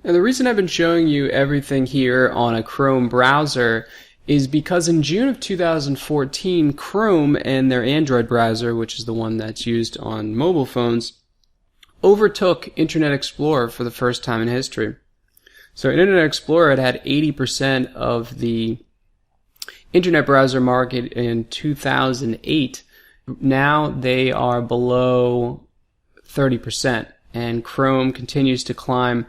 And the reason I've been showing you everything here on a Chrome browser is because in June of 2014, Chrome and their Android browser, which is the one that's used on mobile phones, overtook Internet Explorer for the first time in history. So Internet Explorer had 80% of the Internet browser market in 2008. Now they are below 30%, and Chrome continues to climb.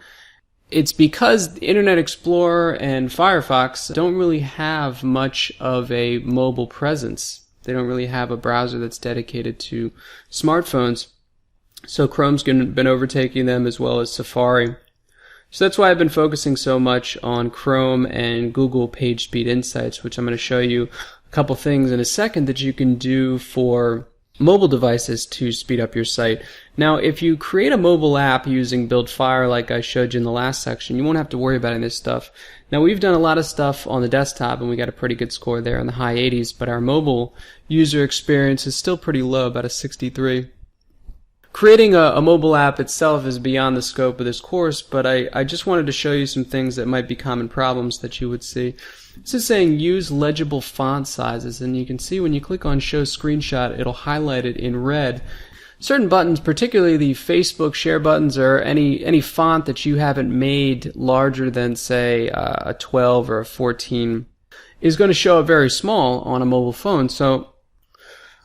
It's because Internet Explorer and Firefox don't really have much of a mobile presence. They don't really have a browser that's dedicated to smartphones. So Chrome's been overtaking them, as well as Safari. So that's why I've been focusing so much on Chrome and Google PageSpeed Insights, which I'm going to show you a couple things in a second that you can do for mobile devices to speed up your site. Now, if you create a mobile app using BuildFire like I showed you in the last section, you won't have to worry about any of this stuff. Now, we've done a lot of stuff on the desktop and we got a pretty good score there in the high 80s, but our mobile user experience is still pretty low, about a 63. Creating a mobile app itself is beyond the scope of this course, but I just wanted to show you some things that might be common problems that you would see. This is saying use legible font sizes, and you can see when you click on show screenshot, it'll highlight it in red. Certain buttons, particularly the Facebook share buttons or any font that you haven't made larger than, say, a 12 or a 14, is going to show up very small on a mobile phone. So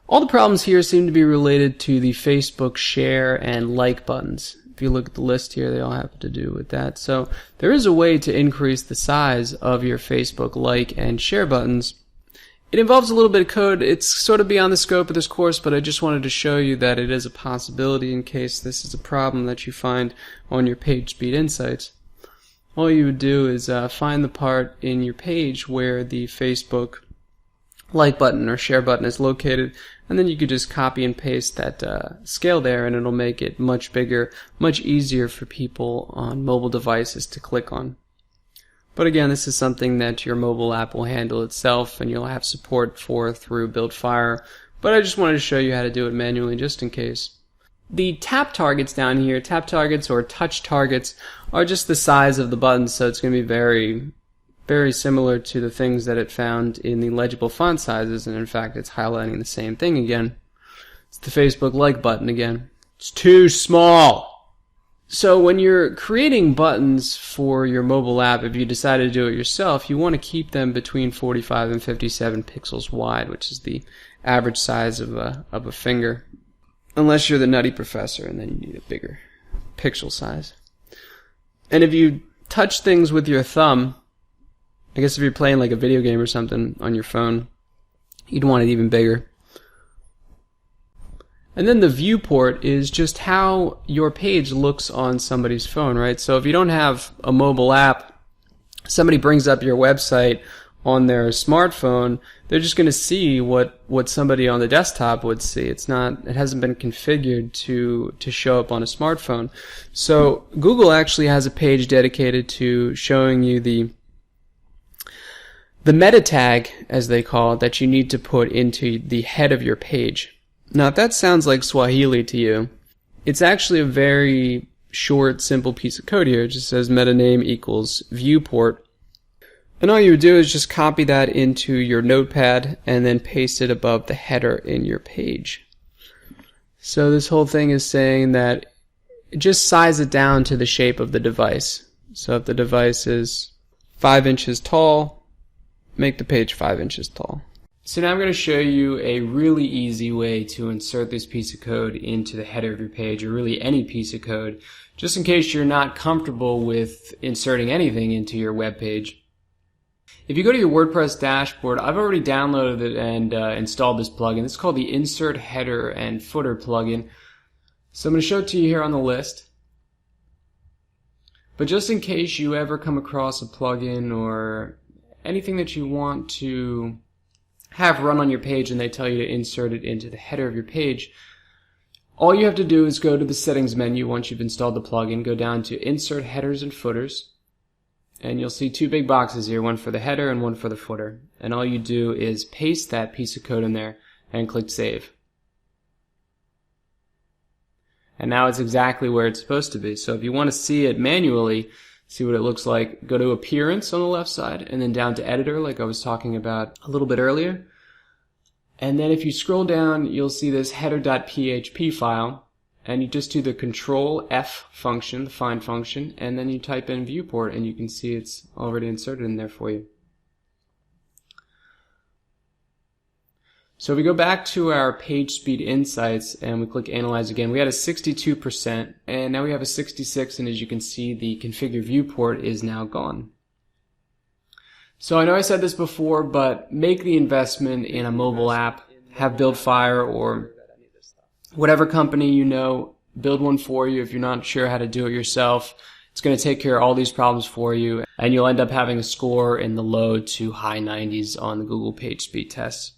all the problems here seem to be related to the Facebook share and like buttons. If you look at the list here, they all have to do with that. So there is a way to increase the size of your Facebook like and share buttons. It involves a little bit of code. It's sort of beyond the scope of this course, but I just wanted to show you that it is a possibility in case this is a problem that you find on your PageSpeed Insights. All you would do is find the part in your page where the Facebook like button or share button is located, and then you could just copy and paste that scale there, and it'll make it much bigger, much easier for people on mobile devices to click on. But again, this is something that your mobile app will handle itself, and you'll have support for through BuildFire, but I just wanted to show you how to do it manually just in case. The tap targets down here, tap targets or touch targets, are just the size of the buttons, so it's going to be very similar to the things that it found in the legible font sizes, and in fact it's highlighting the same thing again. It's the Facebook like button again. It's too small. So when you're creating buttons for your mobile app, if you decide to do it yourself, you want to keep them between 45 and 57 pixels wide, which is the average size of a finger. Unless you're the Nutty Professor, and then you need a bigger pixel size. And if you touch things with your thumb, I guess if you're playing like a video game or something on your phone, you'd want it even bigger. And then the viewport is just how your page looks on somebody's phone, right? So if you don't have a mobile app, somebody brings up your website on their smartphone, they're just going to see what somebody on the desktop would see. It hasn't been configured to show up on a smartphone. So Google actually has a page dedicated to showing you the meta tag, as they call it, that you need to put into the head of your page. Now, if that sounds like Swahili to you, it's actually a very short, simple piece of code here. It just says meta name equals viewport. And all you would do is just copy that into your notepad and then paste it above the header in your page. So this whole thing is saying that just size it down to the shape of the device. So if the device is 5 inches tall, make the page 5 inches tall. So now I'm going to show you a really easy way to insert this piece of code into the header of your page, or really any piece of code, just in case you're not comfortable with inserting anything into your web page. If you go to your WordPress dashboard, I've already downloaded it and installed this plugin. It's called the Insert Header and Footer plugin. So I'm going to show it to you here on the list. But just in case you ever come across a plugin or anything that you want to have run on your page and they tell you to insert it into the header of your page, all you have to do is go to the settings menu once you've installed the plugin, go down to Insert Headers and Footers, and you'll see two big boxes here, one for the header and one for the footer. And all you do is paste that piece of code in there and click Save. And now it's exactly where it's supposed to be. So if you want to see it manually, see what it looks like. Go to Appearance on the left side, and then down to Editor, like I was talking about a little bit earlier. And then if you scroll down, you'll see this header.php file, and you just do the Control F function, the find function, and then you type in viewport, and you can see it's already inserted in there for you. So if we go back to our page speed insights and we click Analyze again, we had a 62%, and now we have a 66%, and as you can see, the configure viewport is now gone. So I know I said this before, but make the investment in a mobile app. Have Buildfire or whatever company you know build one for you if you're not sure how to do it yourself. It's going to take care of all these problems for you, and you'll end up having a score in the low to high 90s on the Google PageSpeed test.